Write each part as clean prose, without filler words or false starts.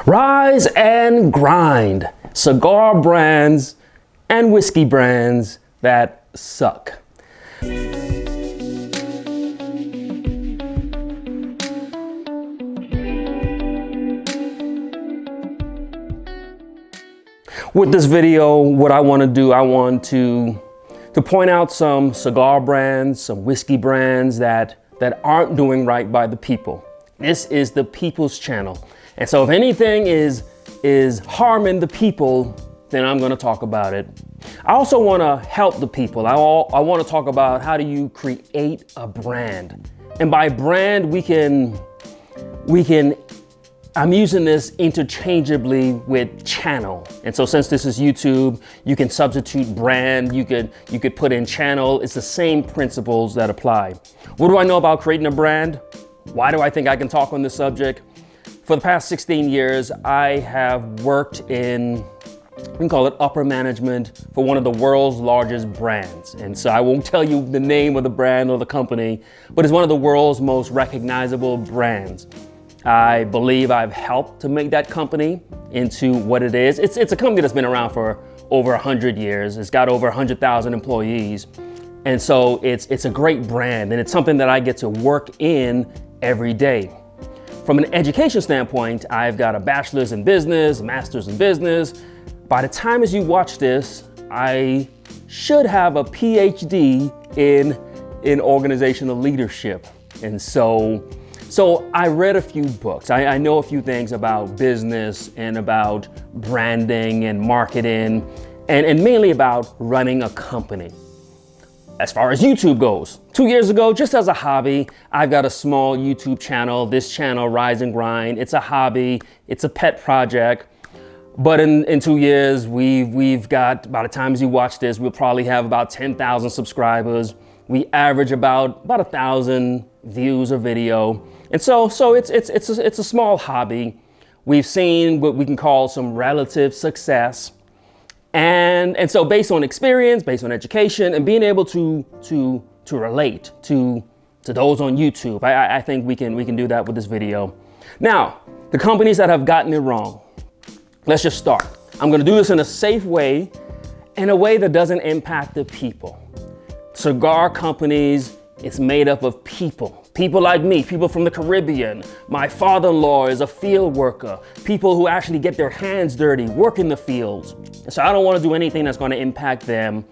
Rise and grind. Cigar brands and whiskey brands that suck. With this video, what I want to do, I want to point out some cigar brands, some whiskey brands that aren't doing right by the people. This is the people's channel. And so if anything is harming the people, then I'm going to talk about it. I also want to help the people. I want to talk about how do you create a brand. And by brand, we can, I'm using this interchangeably with channel. And so since this is YouTube, you can substitute brand, you could put in channel. It's the same principles that apply. What do I know about creating a brand? Why do I think I can talk on this subject? For the past 16 years, I have worked in, we can call it upper management for one of the world's largest brands. And so I won't tell you the name of the brand or the company, but it's one of the world's most recognizable brands. I believe I've helped to make that company into what it is. It's a company that's been around for over 100 years. It's got over 100,000 employees. And so it's a great brand, and it's something that I get to work in every day. From an education standpoint, I've got a bachelor's in business, a master's in business. By the time as you watch this, I should have a PhD in organizational leadership. And so I read a few books. I know a few things about business and about branding and marketing and mainly about running a company. As far as YouTube goes, 2 years ago, just as a hobby, I've got a small YouTube channel, this channel, Rise and Grind. It's a hobby, it's a pet project. But in 2 years, we've got, by the time as you watch this, we'll probably have about 10,000 subscribers. We average about 1,000 views a video. And so it's a small hobby. We've seen what we can call some relative success. And so based on experience, based on education, and being able to relate to those on YouTube, I think we can do that with this video. Now, the companies that have gotten it wrong, let's just start. I'm gonna do this in a safe way, in a way that doesn't impact the people. Cigar companies, it's made up of people. People like me, people from the Caribbean. My father-in-law is a field worker. People who actually get their hands dirty, work in the fields. So I don't want to do anything that's going to impact them.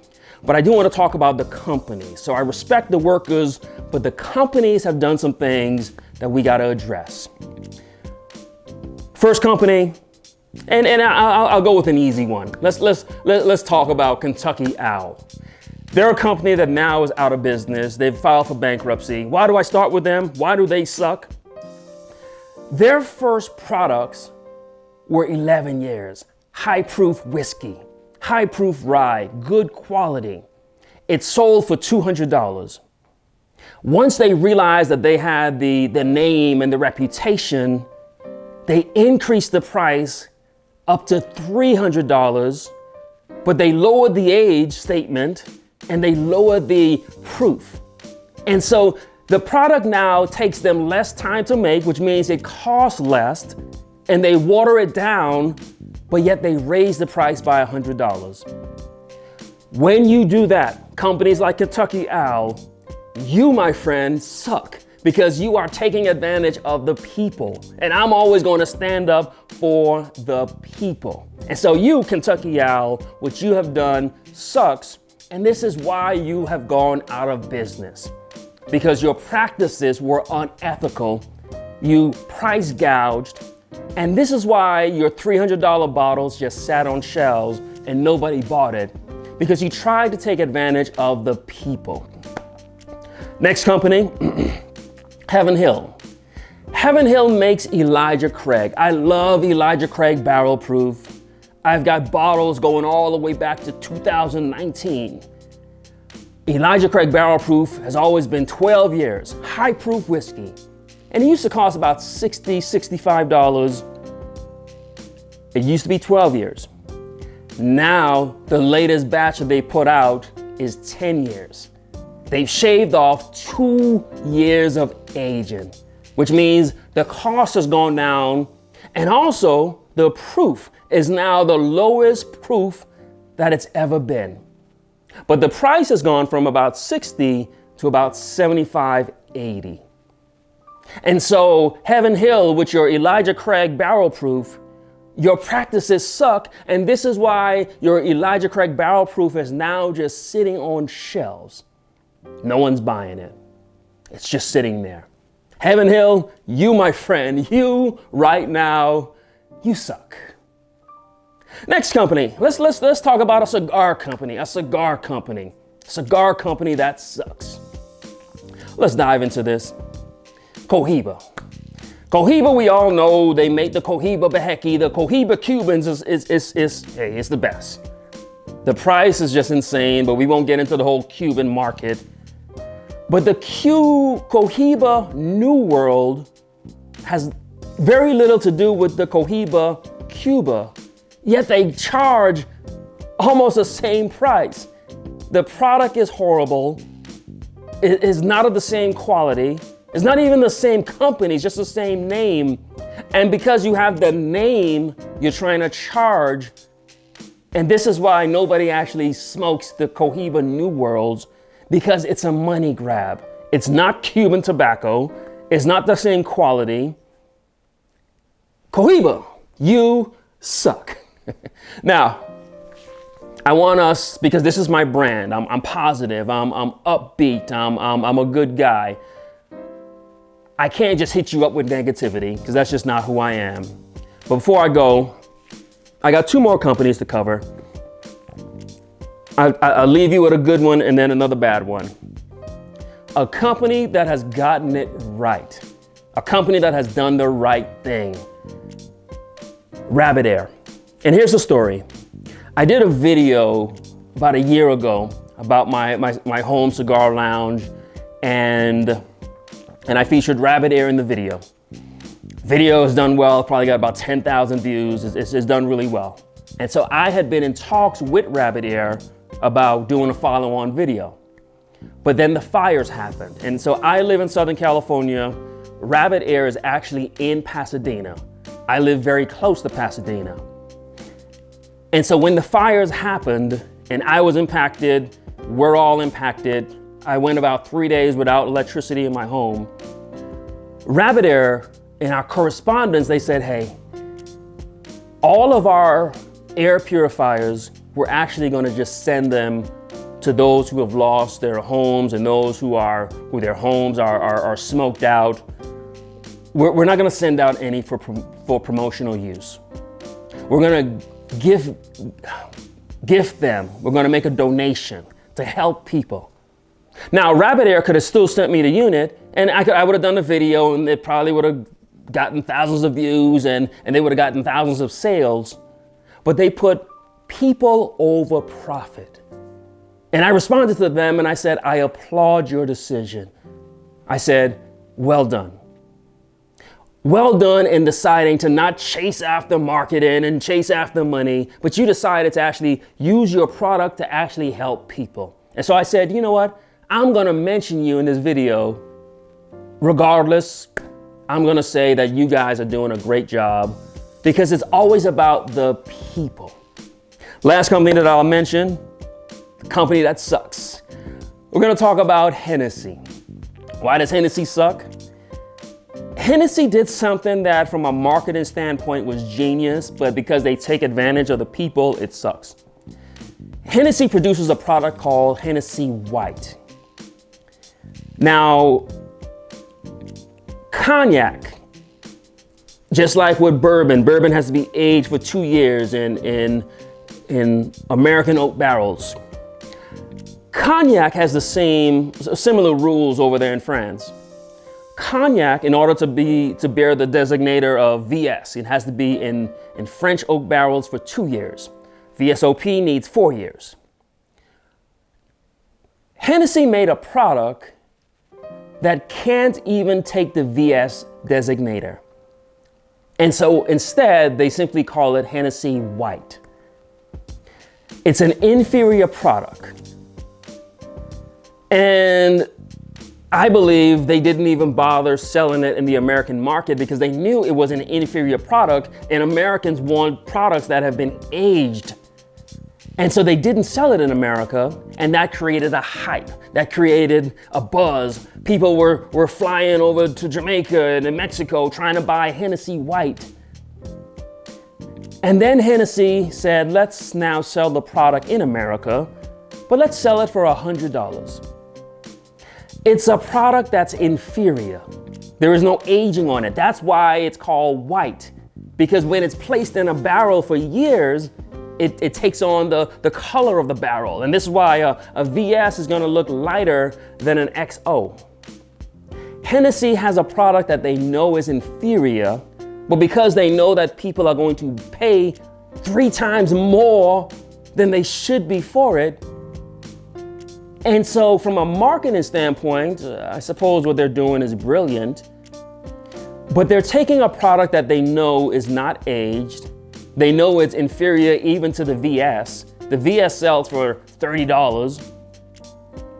But I do want to talk about the companies. So I respect the workers, but the companies have done some things that we got to address. First company, and I'll go with an easy one. Let's talk about Kentucky Owl. They're a company that now is out of business. They've filed for bankruptcy. Why do I start with them? Why do they suck? Their first products were 11 years. High-proof whiskey, high-proof rye, good quality. It sold for $200. Once they realized that they had the name and the reputation, they increased the price up to $300, but they lowered the age statement and they lowered the proof. And so the product now takes them less time to make, which means it costs less, and they water it down, but yet they raise the price by $100. When you do that, companies like Kentucky Owl, you, my friend, suck because you are taking advantage of the people. And I'm always going to stand up for the people. And so you, Kentucky Owl, what you have done sucks. And this is why you have gone out of business, because your practices were unethical. You price gouged. And this is why your $300 bottles just sat on shelves and nobody bought it, because you tried to take advantage of the people. Next company, Heaven Hill. Heaven Hill makes Elijah Craig. I love Elijah Craig barrel proof. I've got bottles going all the way back to 2019. Elijah Craig barrel proof has always been 12 years, high proof whiskey. And it used to cost about $60, $65. It used to be 12 years. Now, the latest batch that they put out is 10 years. They've shaved off 2 years of aging, which means the cost has gone down. And also, The proof is now the lowest proof that it's ever been. But the price has gone from about 60 to about 75, 80. And so Heaven Hill with your Elijah Craig barrel proof, your practices suck. And this is why your Elijah Craig barrel proof is now just sitting on shelves. No one's buying it. It's just sitting there. Heaven Hill, you, my friend, you right now, you suck. Next company, let's talk about a cigar company, cigar company that sucks. Let's dive into this. Cohiba. Cohiba, we all know they make the Cohiba Beheki. The Cohiba Cubans is the best. The price is just insane, but we won't get into the whole Cuban market. But the Cohiba New World has very little to do with the Cohiba Cuba, yet they charge almost the same price. The product is horrible. It is not of the same quality. It's not even the same company, it's just the same name. And because you have the name, you're trying to charge. And this is why nobody actually smokes the Cohiba New Worlds, because it's a money grab. It's not Cuban tobacco. It's not the same quality. Cohiba, you suck. Now, I want us, because this is my brand, I'm positive, I'm upbeat, I'm a good guy. I can't just hit you up with negativity, because that's just not who I am. But before I go, I got two more companies to cover. I'll leave you with a good one and then another bad one. A company that has gotten it right. A company that has done the right thing. Rabbit Air. And here's the story. I did a video about a year ago about my home cigar lounge, and I featured Rabbit Air in the video. Video has done well, probably got about 10,000 views. It's done really well. And so I had been in talks with Rabbit Air about doing a follow-on video. But then the fires happened. And so I live in Southern California. Rabbit Air is actually in Pasadena. I live very close to Pasadena. And so when the fires happened and I was impacted, we're all impacted. I went about 3 days without electricity in my home. Rabbit Air, in our correspondence, they said, hey, all of our air purifiers, we're actually going to just send them to those who have lost their homes and those who their homes are smoked out. We're not going to send out any for promotional use. We're going to gift them. We're going to make a donation to help people. Now, Rabbit Air could have still sent me the unit, and I would have done the video, and it probably would have gotten thousands of views, and they would have gotten thousands of sales. But they put people over profit. And I responded to them and I said, I applaud your decision. I said, well done. Well done in deciding to not chase after marketing and chase after money, but you decided to actually use your product to actually help people. And so I said, you know what? I'm going to mention you in this video. Regardless, I'm going to say that you guys are doing a great job, because it's always about the people. Last company that I'll mention, the company that sucks. We're going to talk about Hennessy. Why does Hennessy suck? Hennessy did something that from a marketing standpoint was genius, but because they take advantage of the people, it sucks. Hennessy produces a product called Hennessy White. Now, cognac, just like with bourbon has to be aged for 2 years in American oak barrels. Cognac has the similar rules over there in France. Cognac, in order to bear the designator of VS, it has to be in French oak barrels for 2 years. VSOP needs 4 years. Hennessy made a product that can't even take the VS designator. And so instead, they simply call it Hennessy White. It's an inferior product. And I believe they didn't even bother selling it in the American market because they knew it was an inferior product and Americans want products that have been aged. And so they didn't sell it in America, and that created a hype, that created a buzz. People were flying over to Jamaica and Mexico trying to buy Hennessy White. And then Hennessy said, let's now sell the product in America, but let's sell it for $100. It's a product that's inferior. There is no aging on it. That's why it's called white, because when it's placed in a barrel for years, it takes on the color of the barrel. And this is why a VS is gonna look lighter than an XO. Hennessy has a product that they know is inferior, but because they know that people are going to pay 3 times more than they should be for it. And so from a marketing standpoint, I suppose what they're doing is brilliant, but they're taking a product that they know is not aged. They know it's inferior even to the VS. The VS sells for $30,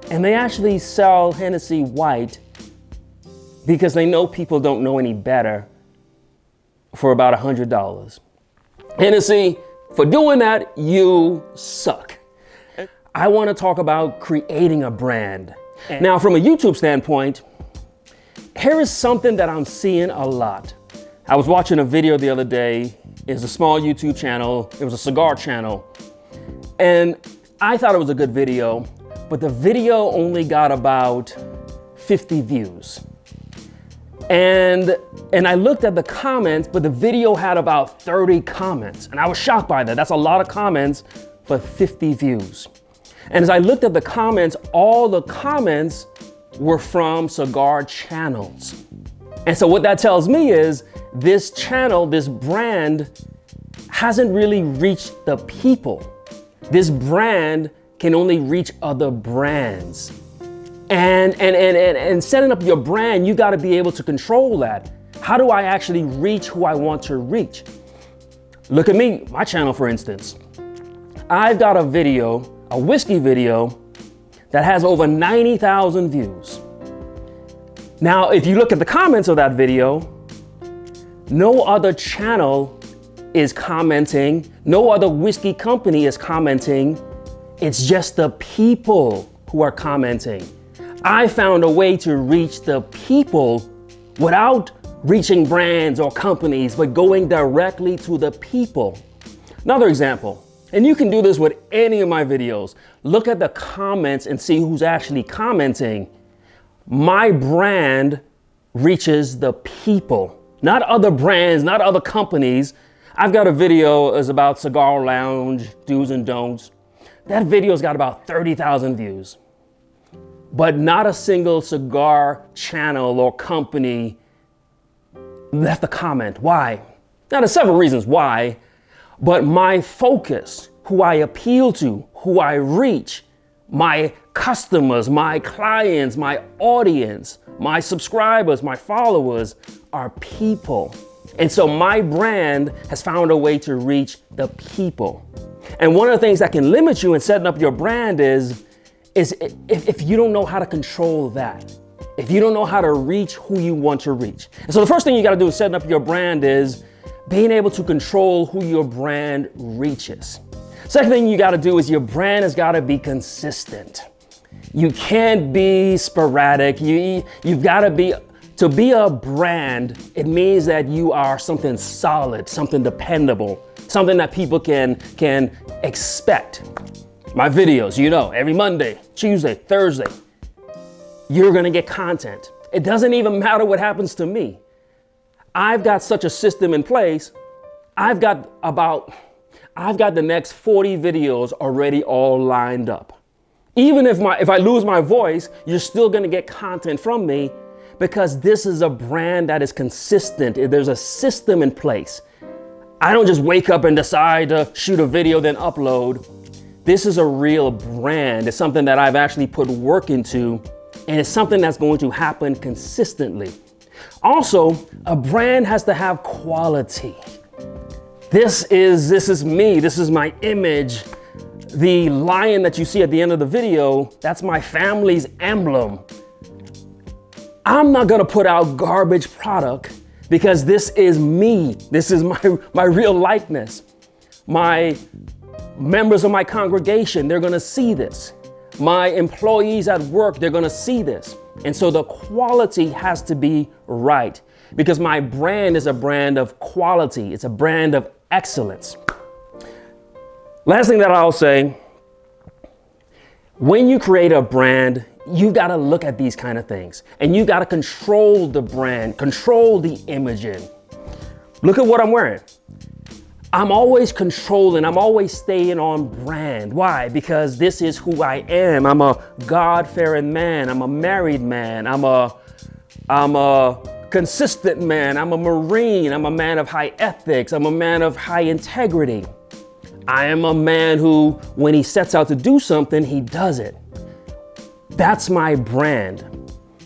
and they actually sell Hennessy White because they know people don't know any better for about $100. Hennessy, for doing that, you suck. I want to talk about creating a brand. Now, from a YouTube standpoint, here is something that I'm seeing a lot. I was watching a video the other day. It's a small YouTube channel. It was a cigar channel. And I thought it was a good video, but the video only got about 50 views. And I looked at the comments, but the video had about 30 comments. And I was shocked by that. That's a lot of comments for 50 views. And as I looked at the comments, all the comments were from cigar channels. And so what that tells me is this channel, this brand hasn't really reached the people. This brand can only reach other brands. And setting up your brand, you got to be able to control that. How do I actually reach who I want to reach? Look at me, my channel, for instance. I've got a video, a whiskey video that has over 90,000 views. Now, if you look at the comments of that video, no other channel is commenting, no other whiskey company is commenting. It's just the people who are commenting. I found a way to reach the people without reaching brands or companies, but going directly to the people. Another example, and you can do this with any of my videos. Look at the comments and see who's actually commenting. My brand reaches the people, not other brands, not other companies. I've got a video that's about cigar lounge, do's and don'ts. That video's got about 30,000 views, but not a single cigar channel or company left a comment. Why? Now, there's several reasons why, but my focus, who I appeal to, who I reach, my customers, my clients, my audience, my subscribers, my followers are people. And so my brand has found a way to reach the people. And one of the things that can limit you in setting up your brand is if you don't know how to control that, if you don't know how to reach who you want to reach. And so the first thing you got to do in setting up your brand is being able to control who your brand reaches. Second thing you got to do is your brand has got to be consistent. You can't be sporadic. You've got to be a brand. It means that you are something solid, something dependable, something that people can expect. My videos, you know, every Monday, Tuesday, Thursday, you're going to get content. It doesn't even matter what happens to me. I've got such a system in place. I've got the next 40 videos already all lined up. Even if I lose my voice, you're still going to get content from me because this is a brand that is consistent. There's a system in place. I don't just wake up and decide to shoot a video, then upload. This is a real brand. It's something that I've actually put work into, and it's something that's going to happen consistently. Also, a brand has to have quality. This is me. This is my image. The lion that you see at the end of the video, that's my family's emblem. I'm not gonna put out garbage product because this is me. This is my real likeness. My members of my congregation, they're gonna see this. My employees at work, they're gonna see this. And so the quality has to be right because my brand is a brand of quality. It's a brand of excellence. Last thing that I'll say, when you create a brand, you got to look at these kind of things and you got to control the brand, control the imaging. Look at what I'm wearing. I'm always controlling, I'm always staying on brand. Why? Because this is who I am. I'm a God-fearing man. I'm a married man. I'm a consistent man. I'm a Marine. I'm a man of high ethics. I'm a man of high integrity. I am a man who, when he sets out to do something, he does it. That's my brand.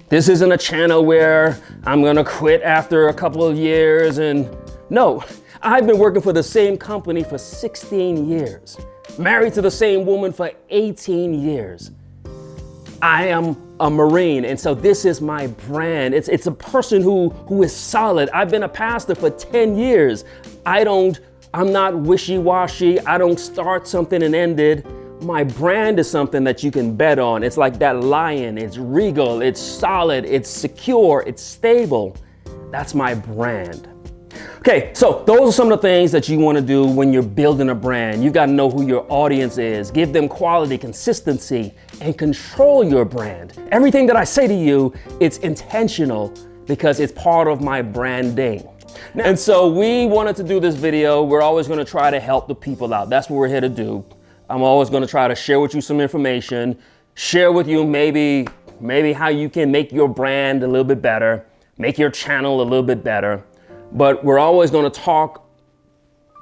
This isn't a channel where I'm gonna quit after a couple of years and no, I've been working for the same company for 16 years, married to the same woman for 18 years. I am a Marine, and so this is my brand. It's a person who is solid. I've been a pastor for 10 years. I'm not wishy-washy. I don't start something and end it. My brand is something that you can bet on. It's like that lion. It's regal, it's solid, it's secure, it's stable. That's my brand. Okay, so those are some of the things that you want to do when you're building a brand. You got to know who your audience is, give them quality, consistency, and control your brand. Everything that I say to you, it's intentional because it's part of my branding. And so we wanted to do this video. We're always going to try to help the people out. That's what we're here to do. I'm always going to try to share with you some information, share with you maybe how you can make your brand a little bit better, make your channel a little bit better. But we're always going to talk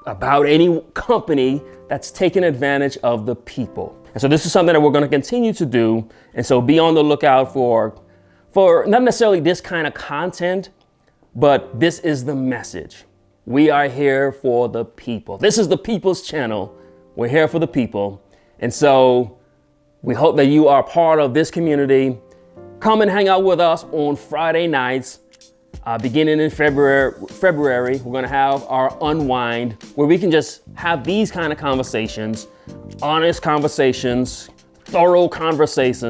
about any company that's taking advantage of the people. And so this is something that we're going to continue to do. And so be on the lookout for not necessarily this kind of content, but this is the message. We are here for the people. This is the people's channel. We're here for the people. And so we hope that you are part of this community. Come and hang out with us on Friday nights. Beginning in February, we're going to have our unwind where we can just have these kind of conversations, honest conversations, thorough conversations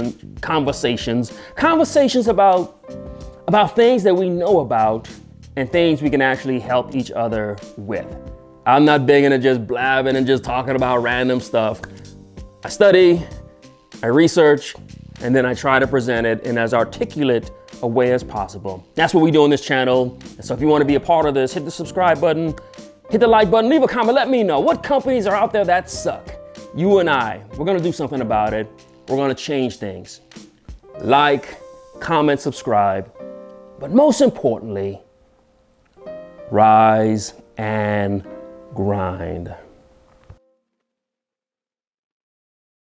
about things that we know about and things we can actually help each other with. I'm not big into just blabbing and just talking about random stuff. I study, I research, and then I try to present it in as articulate a way as possible. That's what we do on this channel. And so if you want to be a part of this, hit the subscribe button, hit the like button, leave a comment, let me know what companies are out there that suck. You and I, we're going to do something about it. We're going to change things. Like, comment, subscribe, but most importantly, rise and grind.